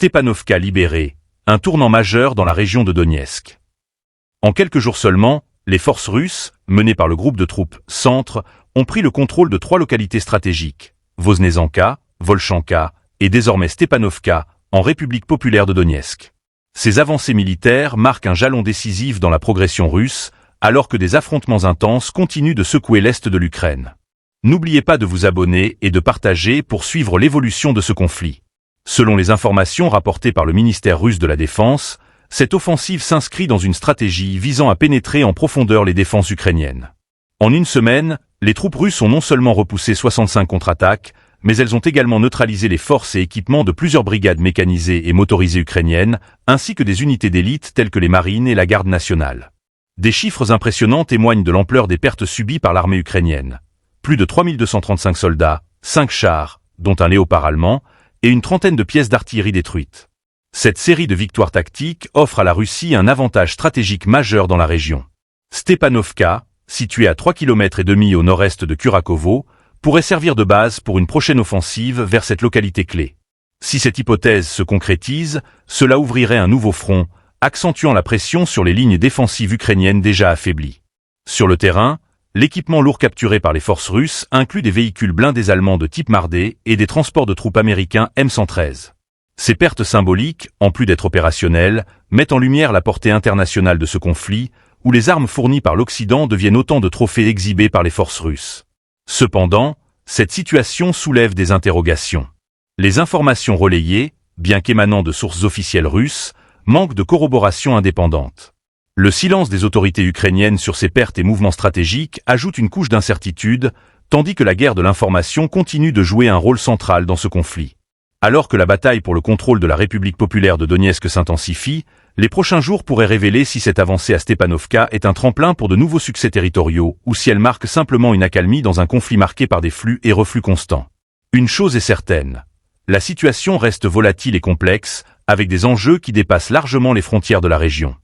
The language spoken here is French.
Stepanovka libérée, un tournant majeur dans la région de Donetsk. En quelques jours seulement, les forces russes, menées par le groupe de troupes Centre, ont pris le contrôle de 3 localités stratégiques, Voznesenka, Volchanka et désormais Stepanovka, en République populaire de Donetsk. Ces avancées militaires marquent un jalon décisif dans la progression russe, alors que des affrontements intenses continuent de secouer l'est de l'Ukraine. N'oubliez pas de vous abonner et de partager pour suivre l'évolution de ce conflit. Selon les informations rapportées par le ministère russe de la Défense, cette offensive s'inscrit dans une stratégie visant à pénétrer en profondeur les défenses ukrainiennes. En une semaine, les troupes russes ont non seulement repoussé 65 contre-attaques, mais elles ont également neutralisé les forces et équipements de plusieurs brigades mécanisées et motorisées ukrainiennes, ainsi que des unités d'élite telles que les marines et la garde nationale. Des chiffres impressionnants témoignent de l'ampleur des pertes subies par l'armée ukrainienne. Plus de 3235 soldats, 5 chars, dont un léopard allemand, et une trentaine de pièces d'artillerie détruites. Cette série de victoires tactiques offre à la Russie un avantage stratégique majeur dans la région. Stepanovka, située à 3,5 km au nord-est de Kurakovo, pourrait servir de base pour une prochaine offensive vers cette localité clé. Si cette hypothèse se concrétise, cela ouvrirait un nouveau front, accentuant la pression sur les lignes défensives ukrainiennes déjà affaiblies. Sur le terrain, l'équipement lourd capturé par les forces russes inclut des véhicules blindés allemands de type Marder et des transports de troupes américains M113. Ces pertes symboliques, en plus d'être opérationnelles, mettent en lumière la portée internationale de ce conflit, où les armes fournies par l'Occident deviennent autant de trophées exhibés par les forces russes. Cependant, cette situation soulève des interrogations. Les informations relayées, bien qu'émanant de sources officielles russes, manquent de corroboration indépendante. Le silence des autorités ukrainiennes sur ces pertes et mouvements stratégiques ajoute une couche d'incertitude, tandis que la guerre de l'information continue de jouer un rôle central dans ce conflit. Alors que la bataille pour le contrôle de la République populaire de Donetsk s'intensifie, les prochains jours pourraient révéler si cette avancée à Stepanovka est un tremplin pour de nouveaux succès territoriaux ou si elle marque simplement une accalmie dans un conflit marqué par des flux et reflux constants. Une chose est certaine, la situation reste volatile et complexe, avec des enjeux qui dépassent largement les frontières de la région.